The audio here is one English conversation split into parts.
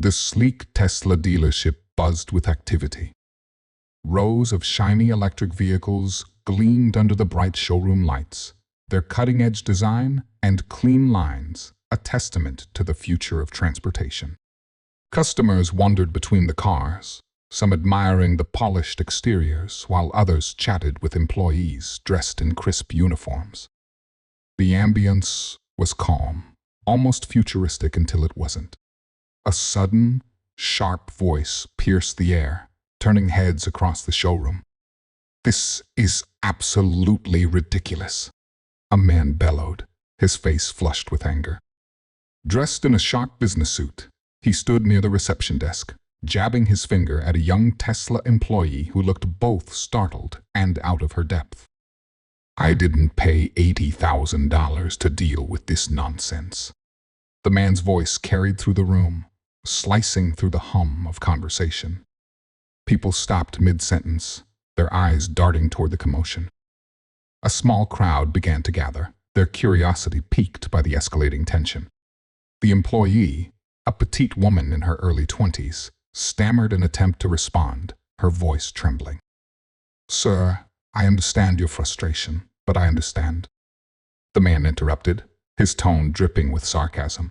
The sleek Tesla dealership buzzed with activity. Rows of shiny electric vehicles gleamed under the bright showroom lights, their cutting-edge design and clean lines a testament to the future of transportation. Customers wandered between the cars, some admiring the polished exteriors while others chatted with employees dressed in crisp uniforms. The ambience was calm, almost futuristic until it wasn't. A sudden, sharp voice pierced the air, turning heads across the showroom. "This is absolutely ridiculous," a man bellowed, his face flushed with anger. Dressed in a sharp business suit, he stood near the reception desk, jabbing his finger at a young Tesla employee who looked both startled and out of her depth. "I didn't pay $80,000 to deal with this nonsense." The man's voice carried through the room, slicing through the hum of conversation. People stopped mid-sentence, their eyes darting toward the commotion. A small crowd began to gather, their curiosity piqued by the escalating tension. The employee, a petite woman in her early 20s, stammered an attempt to respond, her voice trembling. "Sir, I understand your frustration, but I understand." The man interrupted, his tone dripping with sarcasm.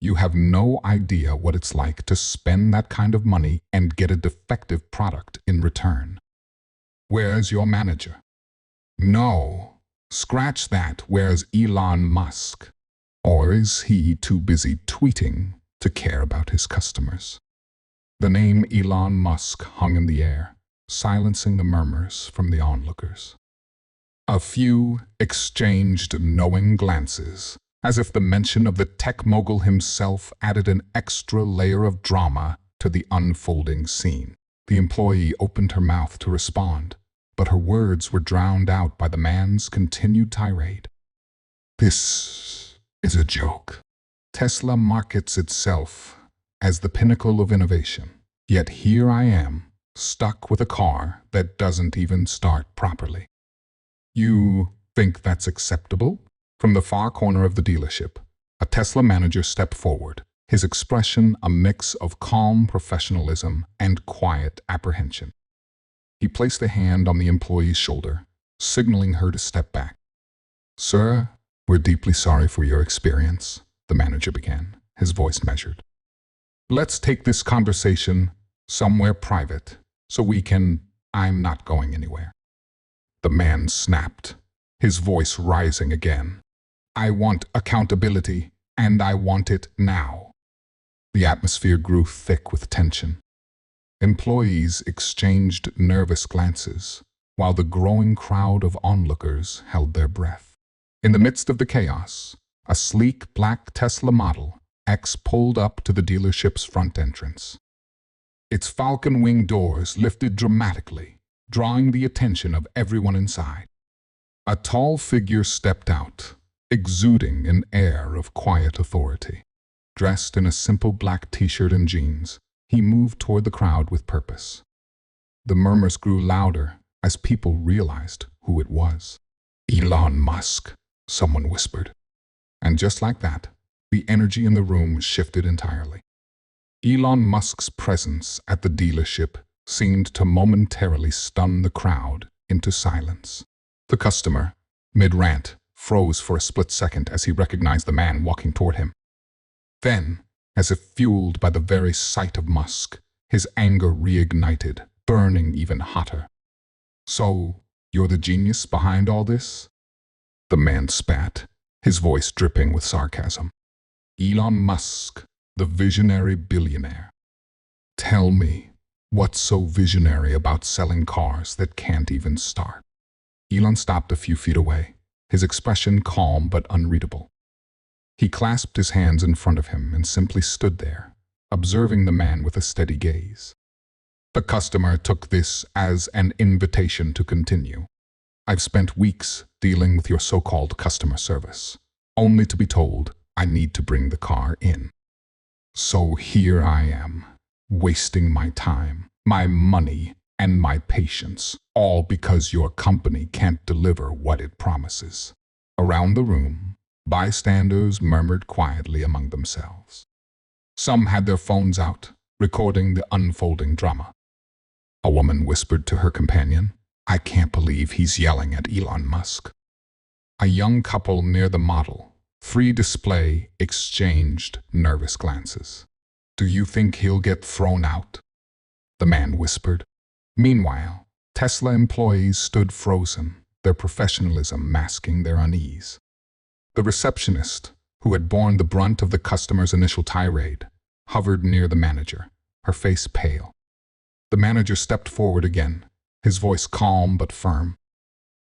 "You have no idea what it's like to spend that kind of money and get a defective product in return. Where's your manager? No, scratch that, where's Elon Musk? Or is he too busy tweeting to care about his customers?" The name Elon Musk hung in the air, silencing the murmurs from the onlookers. A few exchanged knowing glances, as if the mention of the tech mogul himself added an extra layer of drama to the unfolding scene. The employee opened her mouth to respond, but her words were drowned out by the man's continued tirade. "This is a joke. Tesla markets itself as the pinnacle of innovation, yet here I am, stuck with a car that doesn't even start properly. You think that's acceptable?" From the far corner of the dealership, a Tesla manager stepped forward, his expression a mix of calm professionalism and quiet apprehension. He placed a hand on the employee's shoulder, signaling her to step back. "Sir, we're deeply sorry for your experience," the manager began, his voice measured. "Let's take this conversation somewhere private, so we can—" "I'm not going anywhere." The man snapped, his voice rising again. "I want accountability, and I want it now." The atmosphere grew thick with tension. Employees exchanged nervous glances, while the growing crowd of onlookers held their breath. In the midst of the chaos, a sleek black Tesla Model X pulled up to the dealership's front entrance. Its falcon-wing doors lifted dramatically, drawing the attention of everyone inside. A tall figure stepped out, exuding an air of quiet authority. Dressed in a simple black t-shirt and jeans, he moved toward the crowd with purpose. The murmurs grew louder as people realized who it was. "Elon Musk," someone whispered. And just like that, the energy in the room shifted entirely. Elon Musk's presence at the dealership seemed to momentarily stun the crowd into silence. The customer, mid-rant, froze for a split second as he recognized the man walking toward him. Then, as if fueled by the very sight of Musk, his anger reignited, burning even hotter. "So, you're the genius behind all this?" The man spat, his voice dripping with sarcasm. "Elon Musk, the visionary billionaire. Tell me, what's so visionary about selling cars that can't even start?" Elon stopped a few feet away, his expression calm but unreadable. He clasped his hands in front of him and simply stood there, observing the man with a steady gaze. The customer took this as an invitation to continue. "I've spent weeks dealing with your so-called customer service, only to be told I need to bring the car in. So here I am, wasting my time, my money, and my patience, all because your company can't deliver what it promises." Around the room, bystanders murmured quietly among themselves. Some had their phones out, recording the unfolding drama. A woman whispered to her companion, "I can't believe he's yelling at Elon Musk." A young couple near the Model 3 display exchanged nervous glances. "Do you think he'll get thrown out?" the man whispered. Meanwhile, Tesla employees stood frozen, their professionalism masking their unease. The receptionist, who had borne the brunt of the customer's initial tirade, hovered near the manager, her face pale. The manager stepped forward again, his voice calm but firm.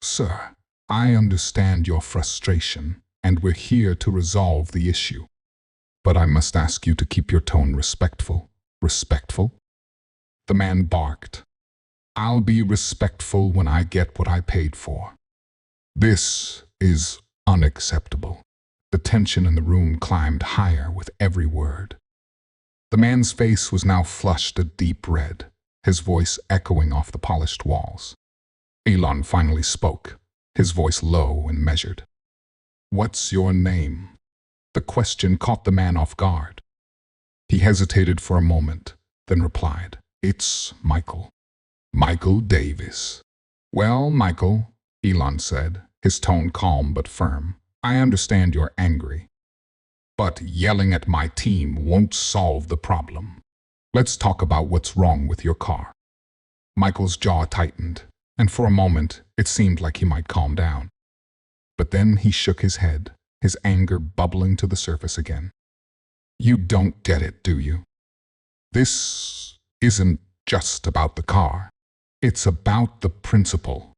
"Sir, I understand your frustration, and we're here to resolve the issue. But I must ask you to keep your tone respectful." "Respectful?" The man barked. "I'll be respectful when I get what I paid for. This is unacceptable." The tension in the room climbed higher with every word. The man's face was now flushed a deep red, his voice echoing off the polished walls. Elon finally spoke, his voice low and measured. "What's your name?" The question caught the man off guard. He hesitated for a moment, then replied, "It's Michael. Michael Davis." "Well, Michael," Elon said, his tone calm but firm, "I understand you're angry. But yelling at my team won't solve the problem. Let's talk about what's wrong with your car." Michael's jaw tightened, and for a moment it seemed like he might calm down. But then he shook his head, his anger bubbling to the surface again. "You don't get it, do you? This isn't just about the car. It's about the principle.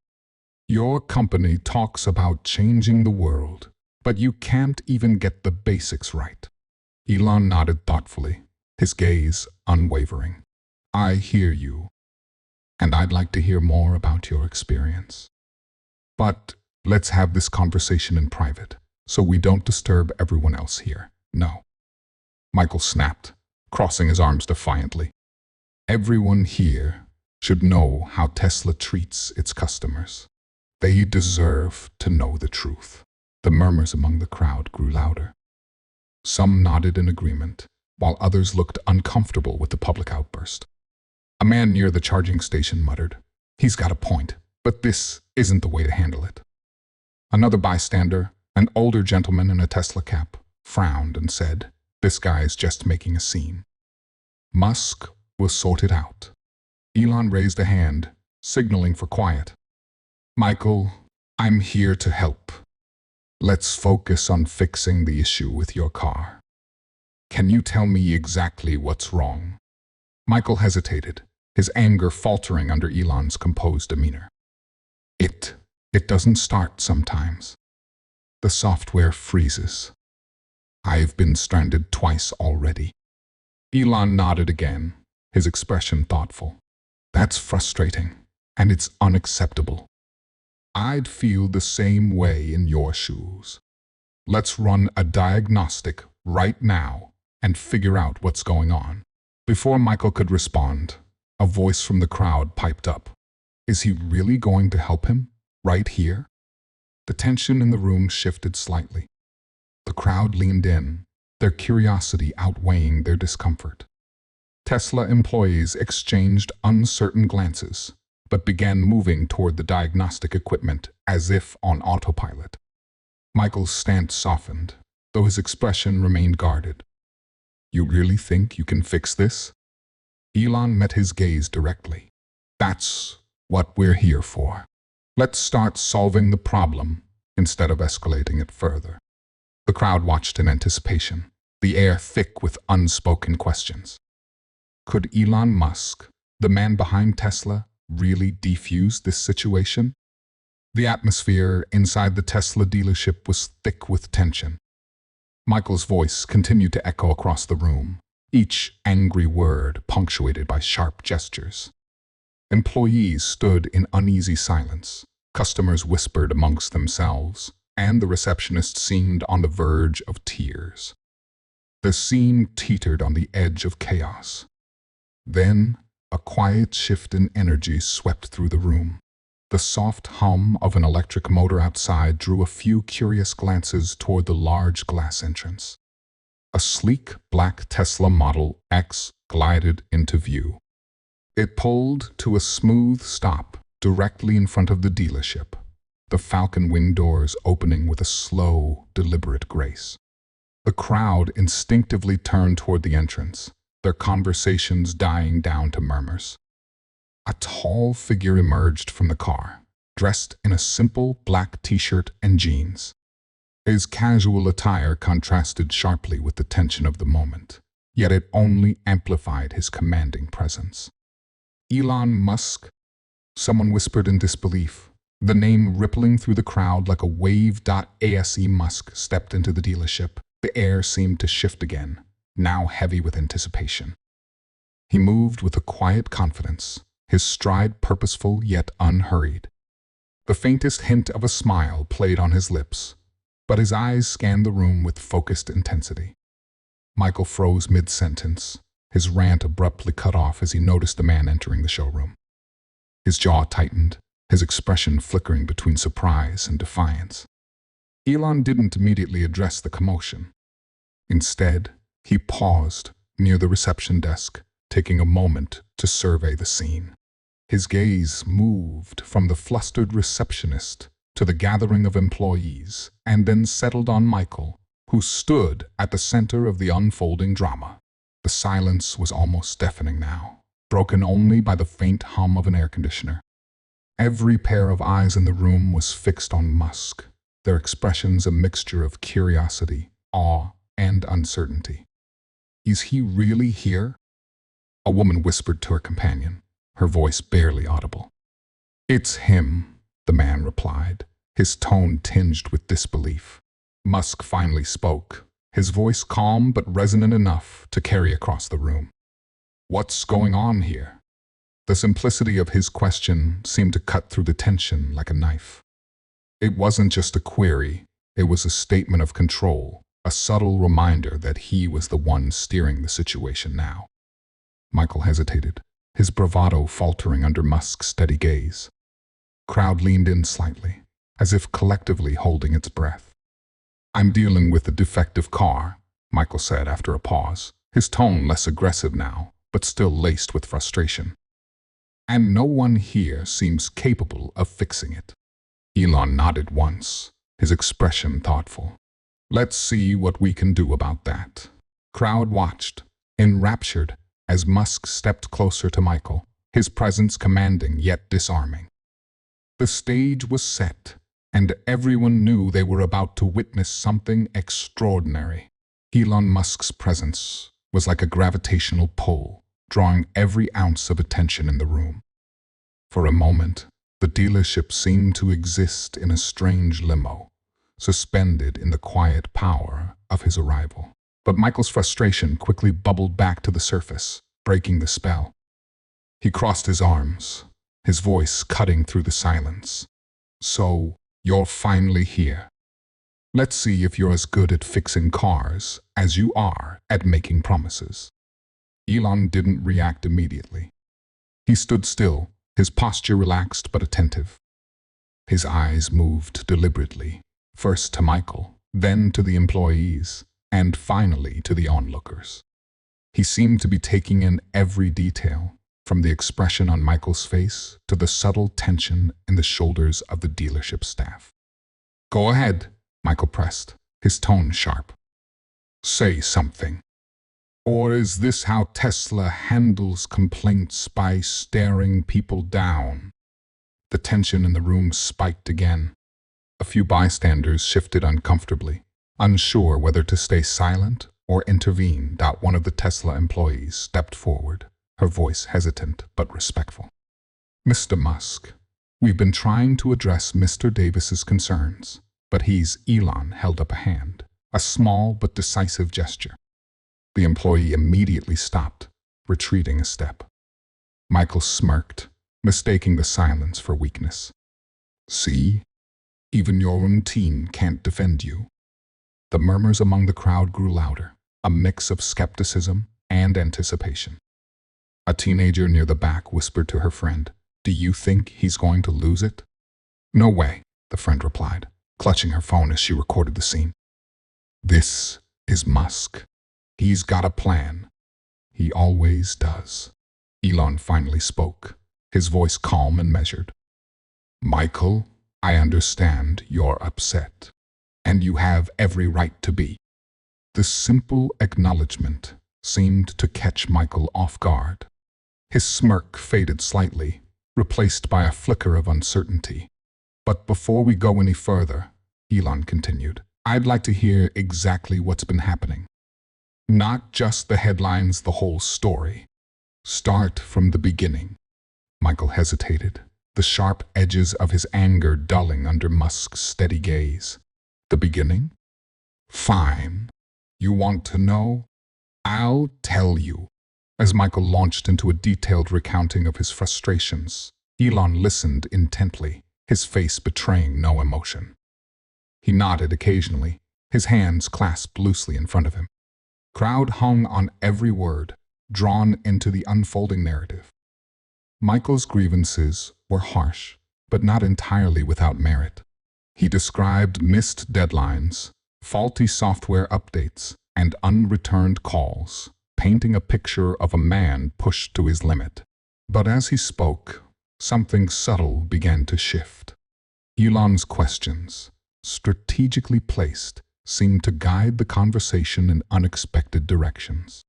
Your company talks about changing the world, but you can't even get the basics right." Elon nodded thoughtfully, his gaze unwavering. "I hear you, and I'd like to hear more about your experience. But let's have this conversation in private, so we don't disturb everyone else here." "No," Michael snapped, crossing his arms defiantly. "Everyone here should know how Tesla treats its customers. They deserve to know the truth." The murmurs among the crowd grew louder. Some nodded in agreement, while others looked uncomfortable with the public outburst. A man near the charging station muttered, "He's got a point, but this isn't the way to handle it." Another bystander, an older gentleman in a Tesla cap, frowned and said, "This guy's just making a scene. Musk will sort it out." Elon raised a hand, signaling for quiet. "Michael, I'm here to help. Let's focus on fixing the issue with your car. Can you tell me exactly what's wrong?" Michael hesitated, his anger faltering under Elon's composed demeanor. It doesn't start sometimes. The software freezes. I've been stranded twice already." Elon nodded again, his expression thoughtful. "That's frustrating, and it's unacceptable. I'd feel the same way in your shoes. Let's run a diagnostic right now and figure out what's going on." Before Michael could respond, a voice from the crowd piped up. "Is he really going to help him? Right here?" The tension in the room shifted slightly. The crowd leaned in, their curiosity outweighing their discomfort. Tesla employees exchanged uncertain glances, but began moving toward the diagnostic equipment as if on autopilot. Michael's stance softened, though his expression remained guarded. "You really think you can fix this?" Elon met his gaze directly. "That's what we're here for. Let's start solving the problem instead of escalating it further." The crowd watched in anticipation, the air thick with unspoken questions. Could Elon Musk, the man behind Tesla, really defuse this situation? The atmosphere inside the Tesla dealership was thick with tension. Michael's voice continued to echo across the room, each angry word punctuated by sharp gestures. Employees stood in uneasy silence, customers whispered amongst themselves, and the receptionist seemed on the verge of tears. The scene teetered on the edge of chaos. Then, a quiet shift in energy swept through the room. The soft hum of an electric motor outside drew a few curious glances toward the large glass entrance. A sleek black Tesla Model X glided into view. It pulled to a smooth stop directly in front of the dealership, the Falcon wing doors opening with a slow, deliberate grace. The crowd instinctively turned toward the entrance, their conversations dying down to murmurs. A tall figure emerged from the car, dressed in a simple black t-shirt and jeans. His casual attire contrasted sharply with the tension of the moment, yet it only amplified his commanding presence. Elon Musk, someone whispered in disbelief, the name rippling through the crowd like a wave. Ase Musk stepped into the dealership. The air seemed to shift again, now heavy with anticipation. He moved with a quiet confidence, his stride purposeful yet unhurried. The faintest hint of a smile played on his lips, but his eyes scanned the room with focused intensity. Michael froze mid-sentence, his rant abruptly cut off as he noticed the man entering the showroom. His jaw tightened, his expression flickering between surprise and defiance. Elon didn't immediately address the commotion. Instead, he paused near the reception desk, taking a moment to survey the scene. His gaze moved from the flustered receptionist to the gathering of employees, and then settled on Michael, who stood at the center of the unfolding drama. The silence was almost deafening now, broken only by the faint hum of an air conditioner. Every pair of eyes in the room was fixed on Musk, their expressions a mixture of curiosity, awe, and uncertainty. Is he really here? A woman whispered to her companion, her voice barely audible. It's him, the man replied, his tone tinged with disbelief. Musk finally spoke, his voice calm but resonant enough to carry across the room. What's going on here? The simplicity of his question seemed to cut through the tension like a knife. It wasn't just a query, it was a statement of control, a subtle reminder that he was the one steering the situation now. Michael hesitated, his bravado faltering under Musk's steady gaze. Crowd leaned in slightly, as if collectively holding its breath. I'm dealing with a defective car, Michael said after a pause, his tone less aggressive now, but still laced with frustration. And no one here seems capable of fixing it. Elon nodded once, his expression thoughtful. Let's see what we can do about that. Crowd watched, enraptured, as Musk stepped closer to Michael, his presence commanding yet disarming. The stage was set, and everyone knew they were about to witness something extraordinary. Elon Musk's presence was like a gravitational pull, drawing every ounce of attention in the room. For a moment, the dealership seemed to exist in a strange limo, suspended in the quiet power of his arrival. But Michael's frustration quickly bubbled back to the surface, breaking the spell. He crossed his arms, his voice cutting through the silence. So, you're finally here. Let's see if you're as good at fixing cars as you are at making promises. Elon didn't react immediately. He stood still, his posture relaxed but attentive. His eyes moved deliberately, first to Michael, then to the employees, and finally to the onlookers. He seemed to be taking in every detail, from the expression on Michael's face to the subtle tension in the shoulders of the dealership staff. Go ahead, Michael pressed, his tone sharp. Say something. Or is this how Tesla handles complaints, by staring people down? The tension in the room spiked again. A few bystanders shifted uncomfortably, unsure whether to stay silent or intervene. One of the Tesla employees stepped forward, her voice hesitant but respectful. Mr. Musk, we've been trying to address Mr. Davis's concerns, but Elon held up a hand, a small but decisive gesture. The employee immediately stopped, retreating a step. Michael smirked, mistaking the silence for weakness. See? Even your own team can't defend you. The murmurs among the crowd grew louder, a mix of skepticism and anticipation. A teenager near the back whispered to her friend, Do you think he's going to lose it? No way, the friend replied, clutching her phone as she recorded the scene. This is Musk. He's got a plan. He always does. Elon finally spoke, his voice calm and measured. Michael, I understand you're upset, and you have every right to be. The simple acknowledgement seemed to catch Michael off guard. His smirk faded slightly, replaced by a flicker of uncertainty. But before we go any further, Elon continued, I'd like to hear exactly what's been happening. Not just the headlines, the whole story. Start from the beginning. Michael hesitated, the sharp edges of his anger dulling under Musk's steady gaze. The beginning? Fine. You want to know? I'll tell you. As Michael launched into a detailed recounting of his frustrations, Elon listened intently, his face betraying no emotion. He nodded occasionally, his hands clasped loosely in front of him. Crowd hung on every word, drawn into the unfolding narrative. Michael's grievances were harsh, but not entirely without merit. He described missed deadlines, faulty software updates, and unreturned calls, painting a picture of a man pushed to his limit. But as he spoke, something subtle began to shift. Elon's questions, strategically placed, seemed to guide the conversation in unexpected directions.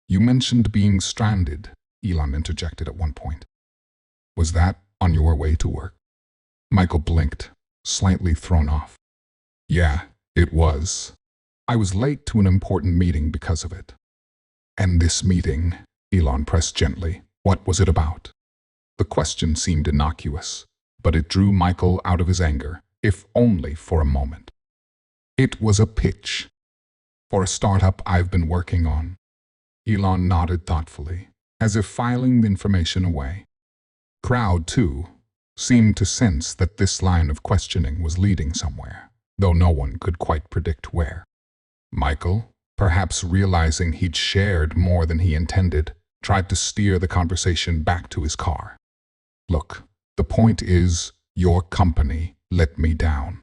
You mentioned being stranded, Elon interjected at one point. Was that on your way to work? Michael blinked, slightly thrown off. Yeah, it was. I was late to an important meeting because of it. And this meeting, Elon pressed gently, what was it about? The question seemed innocuous, but it drew Michael out of his anger, if only for a moment. It was a pitch for a startup I've been working on. Elon nodded thoughtfully, as if filing the information away. Crowd, too, seemed to sense that this line of questioning was leading somewhere, though no one could quite predict where. Michael, perhaps realizing he'd shared more than he intended, tried to steer the conversation back to his car. Look, the point is, your company let me down,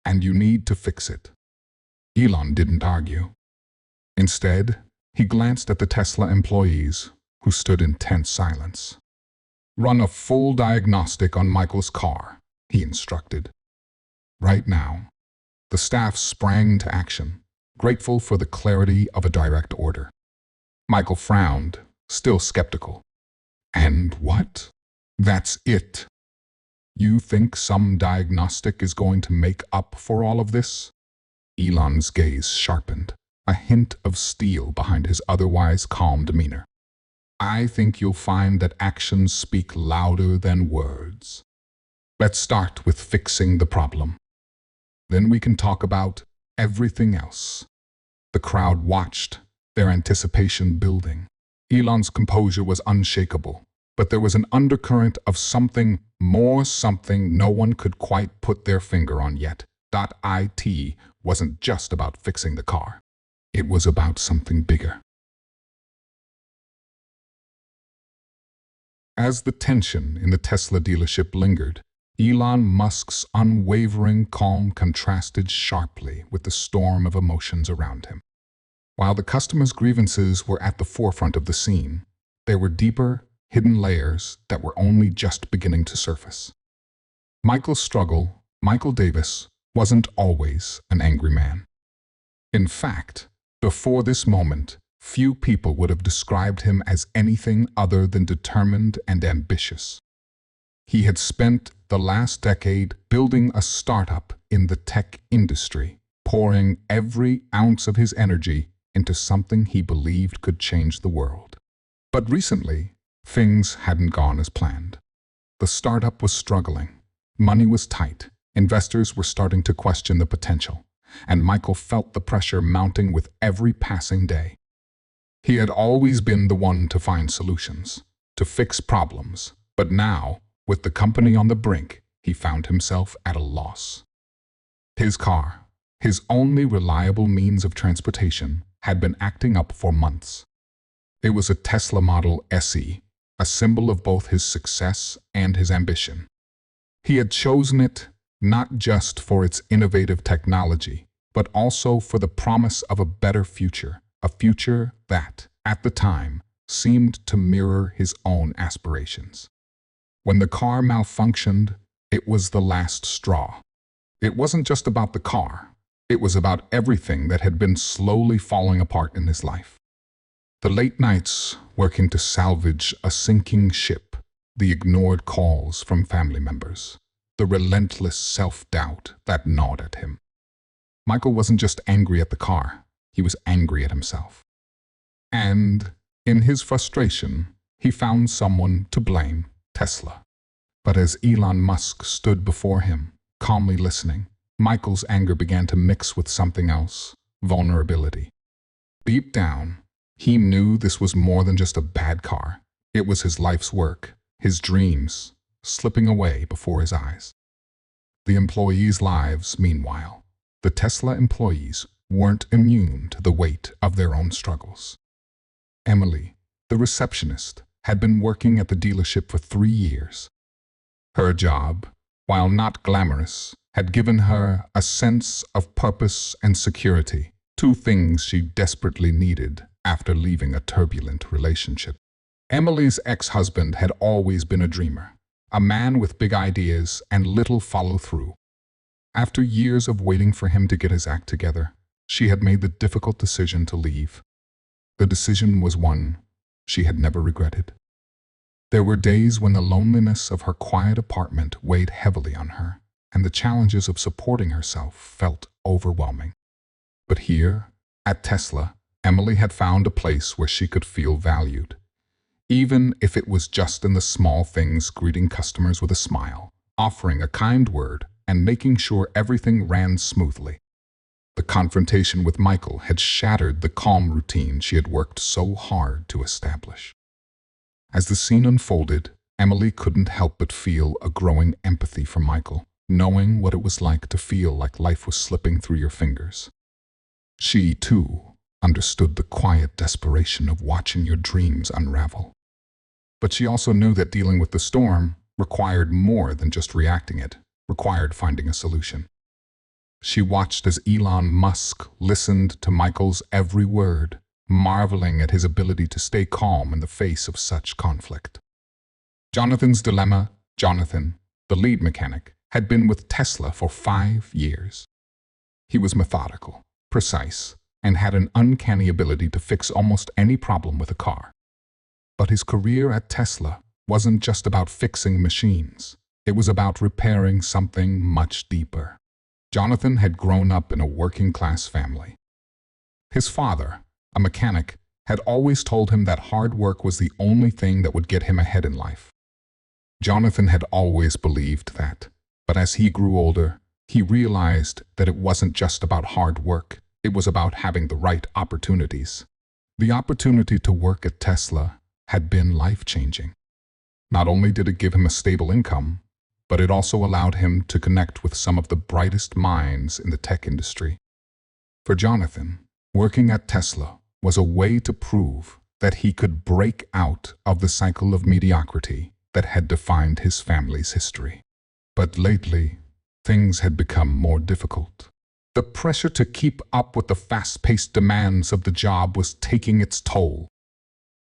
and you need to fix it. Elon didn't argue. Instead, he glanced at the Tesla employees, who stood in tense silence. Run a full diagnostic on Michael's car, he instructed. Right now. The staff sprang to action, grateful for the clarity of a direct order. Michael frowned, still skeptical. And what? That's it. You think some diagnostic is going to make up for all of this? Elon's gaze sharpened, a hint of steel behind his otherwise calm demeanor. I think you'll find that actions speak louder than words. Let's start with fixing the problem. Then we can talk about everything else. The crowd watched, their anticipation building. Elon's composure was unshakable, but there was an undercurrent of something more, something no one could quite put their finger on yet. It wasn't just about fixing the car. It was about something bigger. As the tension in the Tesla dealership lingered, Elon Musk's unwavering calm contrasted sharply with the storm of emotions around him. While the customers' grievances were at the forefront of the scene, there were deeper, hidden layers that were only just beginning to surface. Michael's struggle, Michael Davis, wasn't always an angry man. In fact, before this moment, few people would have described him as anything other than determined and ambitious. He had spent the last decade building a startup in the tech industry, pouring every ounce of his energy into something he believed could change the world. But recently, things hadn't gone as planned. The startup was struggling. Money was tight. Investors were starting to question the potential, and Michael felt the pressure mounting with every passing day. He had always been the one to find solutions, to fix problems, but now, with the company on the brink, he found himself at a loss. His car, his only reliable means of transportation, had been acting up for months. It was a Tesla Model SE, a symbol of both his success and his ambition. He had chosen it not just for its innovative technology, but also for the promise of a better future, a future that, at the time, seemed to mirror his own aspirations. When the car malfunctioned, it was the last straw. It wasn't just about the car. It was about everything that had been slowly falling apart in his life. The late nights working to salvage a sinking ship, the ignored calls from family members, the relentless self-doubt that gnawed at him. Michael wasn't just angry at the car, he was angry at himself. And, in his frustration, he found someone to blame, Tesla. But as Elon Musk stood before him, calmly listening, Michael's anger began to mix with something else, vulnerability. Deep down, he knew this was more than just a bad car. It was his life's work, his dreams, slipping away before his eyes. The employees' lives, meanwhile, the Tesla employees weren't immune to the weight of their own struggles. Emily, the receptionist, had been working at the dealership for 3 years. Her job, while not glamorous, had given her a sense of purpose and security, two things she desperately needed after leaving a turbulent relationship. Emily's ex-husband had always been a dreamer, a man with big ideas and little follow-through. After years of waiting for him to get his act together, she had made the difficult decision to leave. The decision was one she had never regretted. There were days when the loneliness of her quiet apartment weighed heavily on her, and the challenges of supporting herself felt overwhelming. But here, at Tesla, Emily had found a place where she could feel valued, even if it was just in the small things, greeting customers with a smile, offering a kind word, and making sure everything ran smoothly. The confrontation with Michael had shattered the calm routine she had worked so hard to establish. As the scene unfolded, Emily couldn't help but feel a growing empathy for Michael, knowing what it was like to feel like life was slipping through your fingers. She, too, understood the quiet desperation of watching your dreams unravel. But she also knew that dealing with the storm required more than just reacting it, required finding a solution. She watched as Elon Musk listened to Michael's every word, marveling at his ability to stay calm in the face of such conflict. Jonathan's dilemma. Jonathan, the lead mechanic, had been with Tesla for 5 years. He was methodical, precise, and had an uncanny ability to fix almost any problem with a car. But his career at Tesla wasn't just about fixing machines. It was about repairing something much deeper. Jonathan had grown up in a working-class family. His father, a mechanic, had always told him that hard work was the only thing that would get him ahead in life. Jonathan had always believed that, but as he grew older, he realized that it wasn't just about hard work, it was about having the right opportunities. The opportunity to work at Tesla had been life-changing. Not only did it give him a stable income, but it also allowed him to connect with some of the brightest minds in the tech industry. For Jonathan, working at Tesla was a way to prove that he could break out of the cycle of mediocrity that had defined his family's history. But lately, things had become more difficult. The pressure to keep up with the fast-paced demands of the job was taking its toll.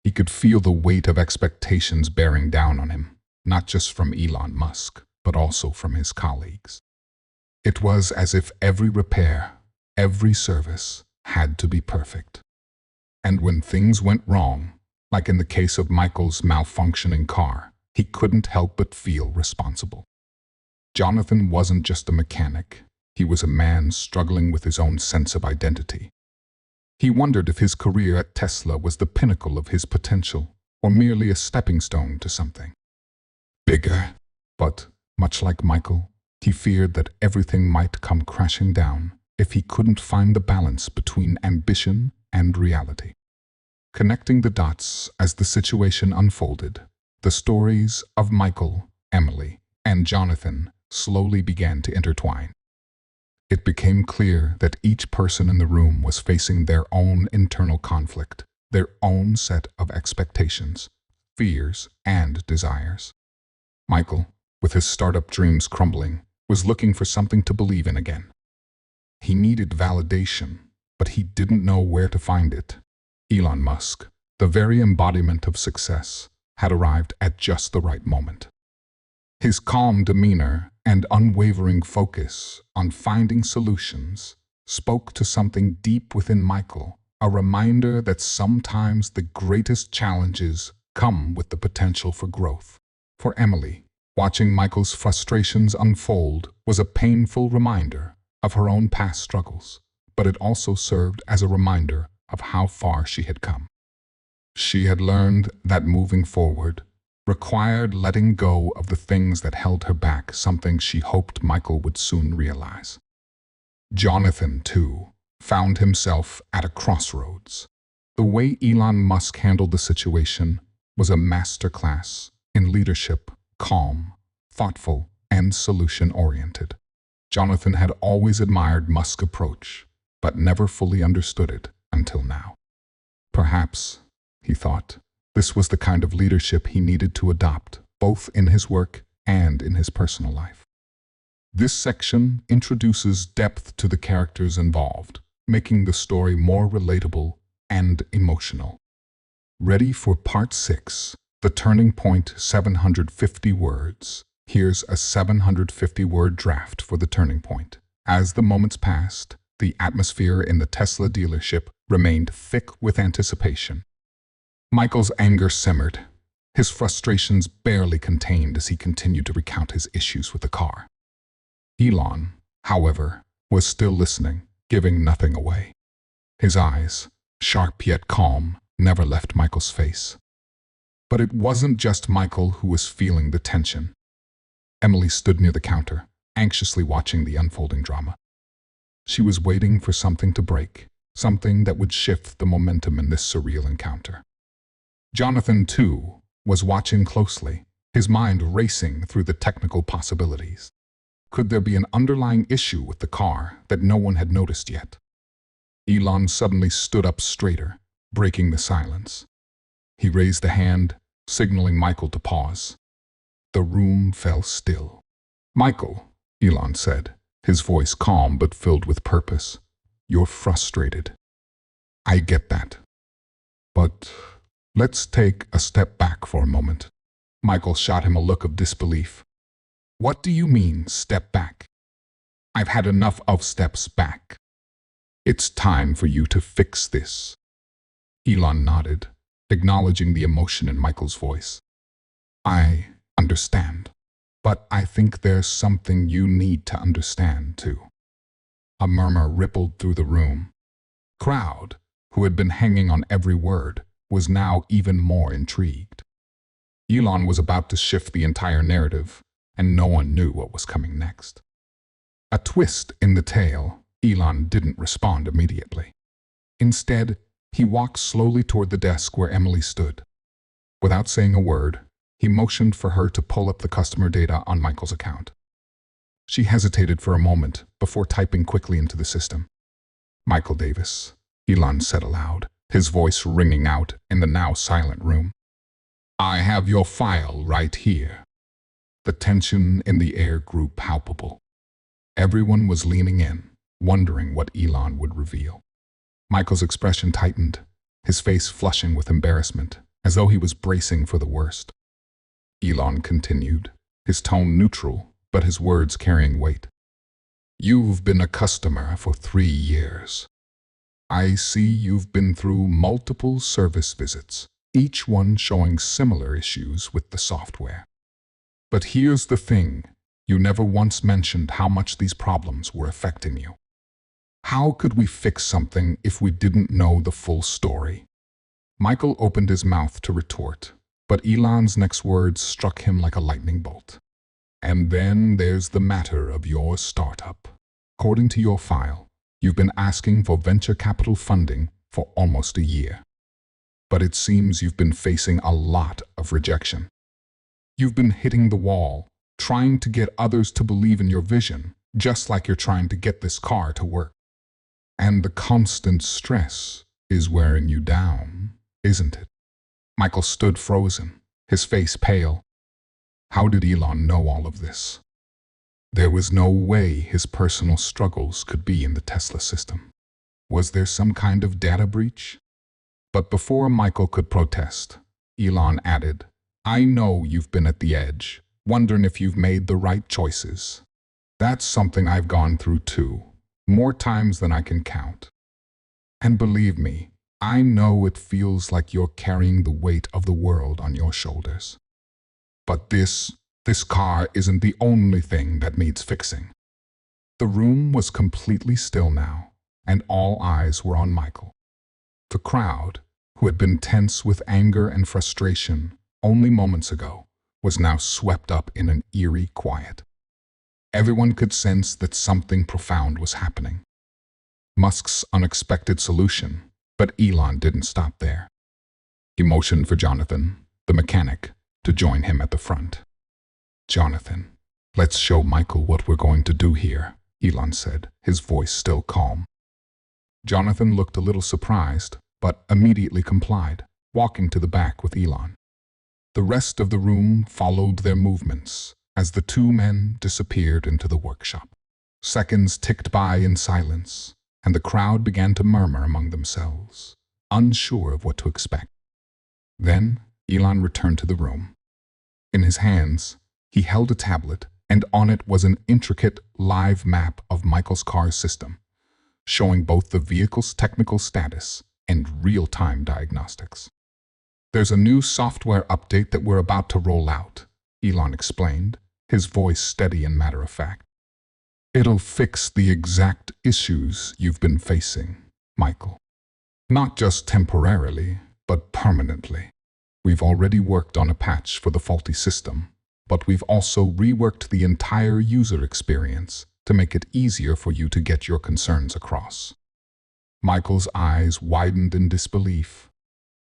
He could feel the weight of expectations bearing down on him, not just from Elon Musk, but also from his colleagues. It was as if every repair, every service, had to be perfect. And when things went wrong, like in the case of Michael's malfunctioning car, he couldn't help but feel responsible. Jonathan wasn't just a mechanic, he was a man struggling with his own sense of identity. He wondered if his career at Tesla was the pinnacle of his potential, or merely a stepping stone to something bigger. But, much like Michael, he feared that everything might come crashing down if he couldn't find the balance between ambition and reality. Connecting the dots as the situation unfolded, the stories of Michael, Emily, and Jonathan slowly began to intertwine. It became clear that each person in the room was facing their own internal conflict, their own set of expectations, fears, and desires. Michael, with his startup dreams crumbling, was looking for something to believe in again. He needed validation, but he didn't know where to find it. Elon Musk, the very embodiment of success, had arrived at just the right moment. His calm demeanor and unwavering focus on finding solutions spoke to something deep within Michael, a reminder that sometimes the greatest challenges come with the potential for growth. For Emily, watching Michael's frustrations unfold was a painful reminder of her own past struggles, but it also served as a reminder of how far she had come. She had learned that moving forward required letting go of the things that held her back, something she hoped Michael would soon realize. Jonathan, too, found himself at a crossroads. The way Elon Musk handled the situation was a masterclass in leadership, calm, thoughtful, and solution-oriented. Jonathan had always admired Musk's approach, but never fully understood it until now. Perhaps, he thought, this was the kind of leadership he needed to adopt, both in his work and in his personal life. This section introduces depth to the characters involved, making the story more relatable and emotional. Ready for Part 6, The Turning Point, 750 words. Here's a 750-word draft for The Turning Point. As the moments passed, the atmosphere in the Tesla dealership remained thick with anticipation. Michael's anger simmered, his frustrations barely contained as he continued to recount his issues with the car. Elon, however, was still listening, giving nothing away. His eyes, sharp yet calm, never left Michael's face. But it wasn't just Michael who was feeling the tension. Emily stood near the counter, anxiously watching the unfolding drama. She was waiting for something to break, something that would shift the momentum in this surreal encounter. Jonathan, too, was watching closely, his mind racing through the technical possibilities. Could there be an underlying issue with the car that no one had noticed yet? Elon suddenly stood up straighter, breaking the silence. He raised a hand, signaling Michael to pause. The room fell still. "Michael," Elon said, his voice calm but filled with purpose, "you're frustrated. I get that. But let's take a step back for a moment." Michael shot him a look of disbelief. "What do you mean, step back? I've had enough of steps back. It's time for you to fix this." Elon nodded, acknowledging the emotion in Michael's voice. "I understand, but I think there's something you need to understand, too." A murmur rippled through the room. The crowd, who had been hanging on every word, was now even more intrigued. Elon was about to shift the entire narrative, and no one knew what was coming next. A twist in the tale, Elon didn't respond immediately. Instead, he walked slowly toward the desk where Emily stood. Without saying a word, he motioned for her to pull up the customer data on Michael's account. She hesitated for a moment before typing quickly into the system. "Michael Davis," Elon said aloud, his voice ringing out in the now silent room. "I have your file right here." The tension in the air grew palpable. Everyone was leaning in, wondering what Elon would reveal. Michael's expression tightened, his face flushing with embarrassment, as though he was bracing for the worst. Elon continued, his tone neutral, but his words carrying weight. "You've been a customer for 3 years. I see you've been through multiple service visits, each one showing similar issues with the software. But here's the thing, you never once mentioned how much these problems were affecting you. How could we fix something if we didn't know the full story?" Michael opened his mouth to retort, but Elon's next words struck him like a lightning bolt. "And then there's the matter of your startup. According to your file, you've been asking for venture capital funding for almost a year. But it seems you've been facing a lot of rejection. You've been hitting the wall, trying to get others to believe in your vision, just like you're trying to get this car to work. And the constant stress is wearing you down, isn't it?" Michael stood frozen, his face pale. How did Elon know all of this? There was no way his personal struggles could be in the Tesla system. Was there some kind of data breach? But before Michael could protest, Elon added, I know you've been at the edge, wondering if you've made the right choices. That's something I've gone through too, more times than I can count. And believe me, I know it feels like you're carrying the weight of the world on your shoulders. But this car isn't the only thing that needs fixing. The room was completely still now, and all eyes were on Michael. The crowd, who had been tense with anger and frustration only moments ago, was now swept up in an eerie quiet. Everyone could sense that something profound was happening. Musk's unexpected solution, but Elon didn't stop there. He motioned for Jonathan, the mechanic, to join him at the front. Jonathan, let's show Michael what we're going to do here, Elon said, his voice still calm. Jonathan looked a little surprised, but immediately complied, walking to the back with Elon. The rest of the room followed their movements as the two men disappeared into the workshop. Seconds ticked by in silence, and the crowd began to murmur among themselves, unsure of what to expect. Then Elon returned to the room. In his hands, he held a tablet, and on it was an intricate live map of Michael's car's system, showing both the vehicle's technical status and real-time diagnostics. There's a new software update that we're about to roll out, Elon explained, his voice steady and matter-of-fact. It'll fix the exact issues you've been facing, Michael. Not just temporarily, but permanently. We've already worked on a patch for the faulty system, but we've also reworked the entire user experience to make it easier for you to get your concerns across. Michael's eyes widened in disbelief.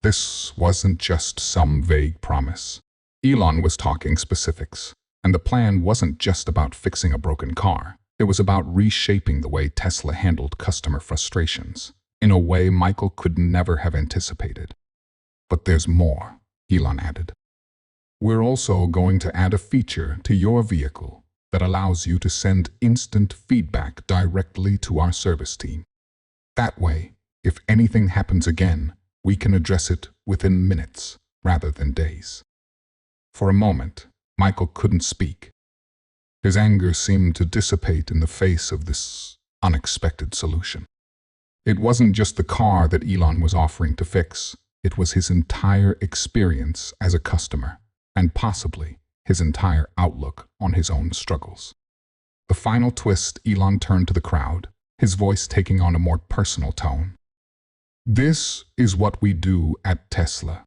This wasn't just some vague promise. Elon was talking specifics, and the plan wasn't just about fixing a broken car. It was about reshaping the way Tesla handled customer frustrations, in a way Michael could never have anticipated. But there's more, Elon added. We're also going to add a feature to your vehicle that allows you to send instant feedback directly to our service team. That way, if anything happens again, we can address it within minutes rather than days. For a moment, Michael couldn't speak. His anger seemed to dissipate in the face of this unexpected solution. It wasn't just the car that Elon was offering to fix. It was his entire experience as a customer, and possibly his entire outlook on his own struggles. The final twist, Elon turned to the crowd, his voice taking on a more personal tone. This is what we do at Tesla.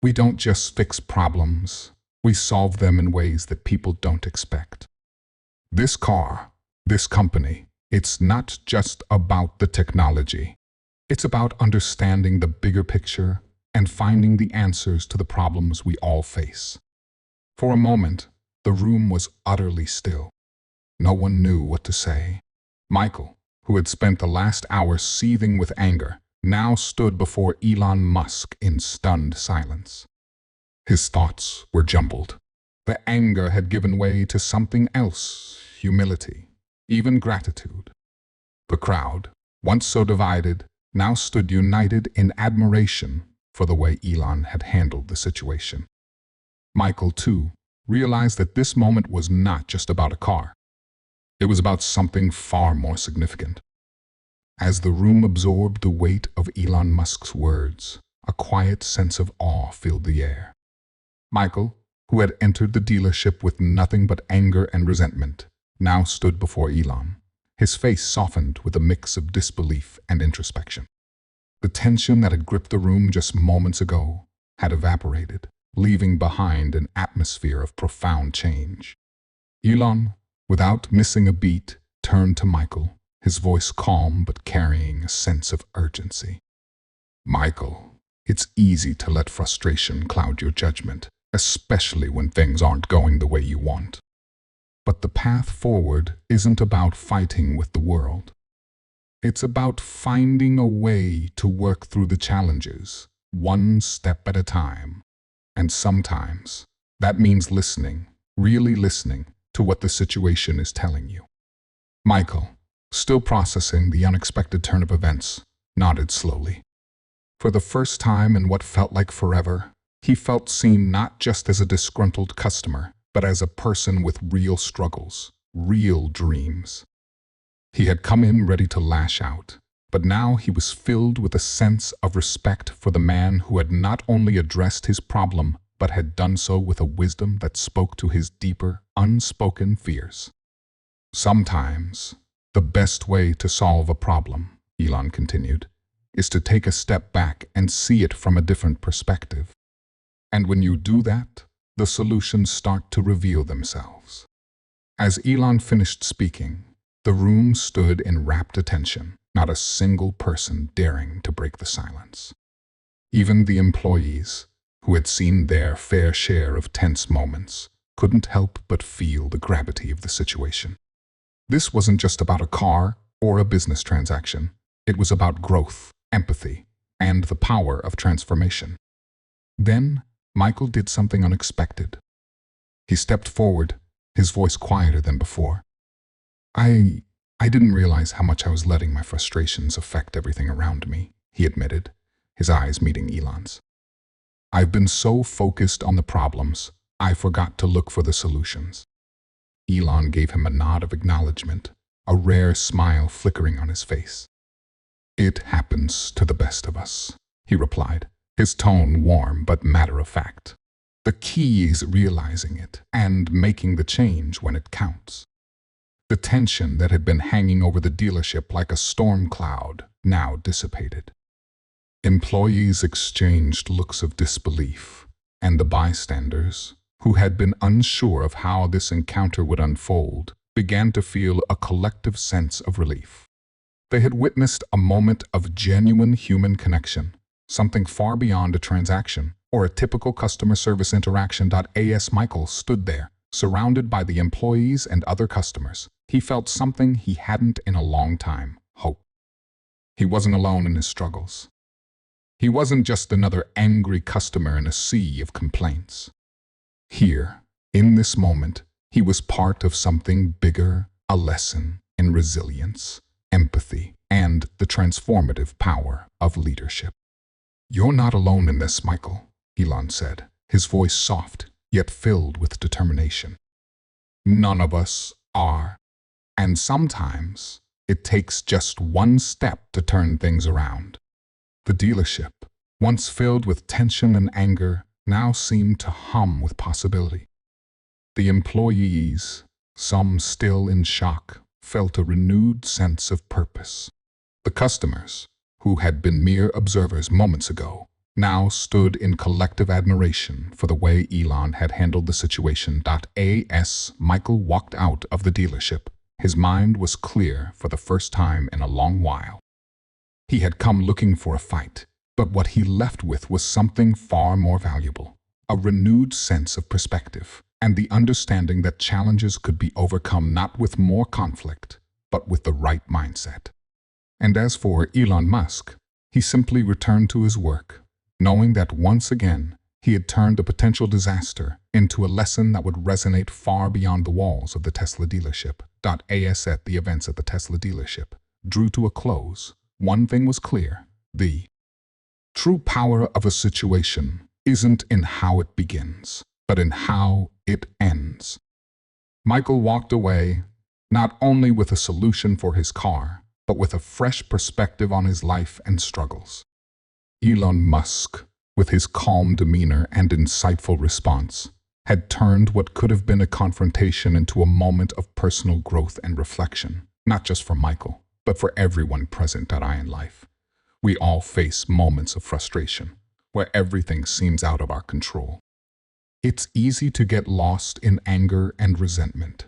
We don't just fix problems, we solve them in ways that people don't expect. This car, this company, it's not just about the technology. It's about understanding the bigger picture and finding the answers to the problems we all face. For a moment, the room was utterly still. No one knew what to say. Michael, who had spent the last hour seething with anger, now stood before Elon Musk in stunned silence. His thoughts were jumbled. The anger had given way to something else, humility, even gratitude. The crowd, once so divided, now stood united in admiration for the way Elon had handled the situation. Michael, too, realized that this moment was not just about a car. It was about something far more significant. As the room absorbed the weight of Elon Musk's words, a quiet sense of awe filled the air. Michael, who had entered the dealership with nothing but anger and resentment, now stood before Elon, his face softened with a mix of disbelief and introspection. The tension that had gripped the room just moments ago had evaporated, leaving behind an atmosphere of profound change. Elon, without missing a beat, turned to Michael, his voice calm but carrying a sense of urgency. Michael, it's easy to let frustration cloud your judgment, especially when things aren't going the way you want. But the path forward isn't about fighting with the world. It's about finding a way to work through the challenges, one step at a time. And sometimes that means listening, really listening to what the situation is telling you. Michael, still processing the unexpected turn of events, nodded slowly. For the first time in what felt like forever, he felt seen not just as a disgruntled customer, but as a person with real struggles, real dreams. He had come in ready to lash out, but now he was filled with a sense of respect for the man who had not only addressed his problem, but had done so with a wisdom that spoke to his deeper, unspoken fears. Sometimes, the best way to solve a problem, Elon continued, is to take a step back and see it from a different perspective. And when you do that, the solutions start to reveal themselves. As Elon finished speaking, the room stood in rapt attention, not a single person daring to break the silence. Even the employees, who had seen their fair share of tense moments, couldn't help but feel the gravity of the situation. This wasn't just about a car or a business transaction. It was about growth, empathy, and the power of transformation. Then, Michael did something unexpected. He stepped forward, his voice quieter than before. I didn't realize how much I was letting my frustrations affect everything around me, he admitted, his eyes meeting Elon's. I've been so focused on the problems, I forgot to look for the solutions. Elon gave him a nod of acknowledgement, a rare smile flickering on his face. It happens to the best of us, he replied, his tone warm but matter-of-fact. The key is realizing it and making the change when it counts. The tension that had been hanging over the dealership like a storm cloud now dissipated. Employees exchanged looks of disbelief, and the bystanders, who had been unsure of how this encounter would unfold, began to feel a collective sense of relief. They had witnessed a moment of genuine human connection, something far beyond a transaction or a typical customer service interaction. As Michael stood there, surrounded by the employees and other customers, he felt something he hadn't in a long time: hope. He wasn't alone in his struggles. He wasn't just another angry customer in a sea of complaints. Here, in this moment, he was part of something bigger, a lesson in resilience, empathy, and the transformative power of leadership. You're not alone in this, Michael, Elon said, his voice soft, yet filled with determination. None of us are. And sometimes, it takes just one step to turn things around. The dealership, once filled with tension and anger, now seemed to hum with possibility. The employees, some still in shock, felt a renewed sense of purpose. The customers, who had been mere observers moments ago, now stood in collective admiration for the way Elon had handled the situation. As Michael walked out of the dealership, his mind was clear for the first time in a long while. He had come looking for a fight, but what he left with was something far more valuable: a renewed sense of perspective, and the understanding that challenges could be overcome not with more conflict, but with the right mindset. And as for Elon Musk, he simply returned to his work, knowing that once again he had turned a potential disaster into a lesson that would resonate far beyond the walls of the Tesla dealership. As the events at the Tesla dealership drew to a close, one thing was clear: the true power of a situation isn't in how it begins, but in how it ends. Michael walked away, not only with a solution for his car, but with a fresh perspective on his life and struggles. Elon Musk, with his calm demeanor and insightful response, had turned what could have been a confrontation into a moment of personal growth and reflection, not just for Michael, but for everyone present in life. We all face moments of frustration, where everything seems out of our control. It's easy to get lost in anger and resentment.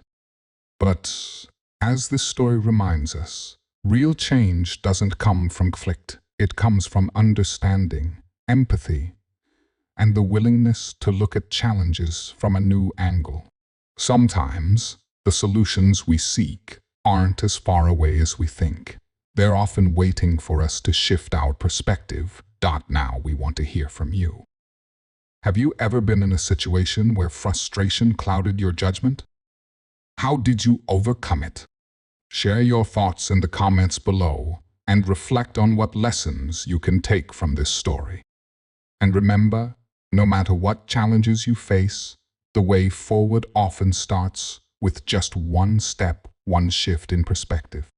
But, as this story reminds us, real change doesn't come from conflict. It comes from understanding, empathy, and the willingness to look at challenges from a new angle. Sometimes, the solutions we seek aren't as far away as we think. They're often waiting for us to shift our perspective. Now we want to hear from you. Have you ever been in a situation where frustration clouded your judgment? How did you overcome it? Share your thoughts in the comments below and reflect on what lessons you can take from this story. And remember, no matter what challenges you face, the way forward often starts with just one step, one shift in perspective.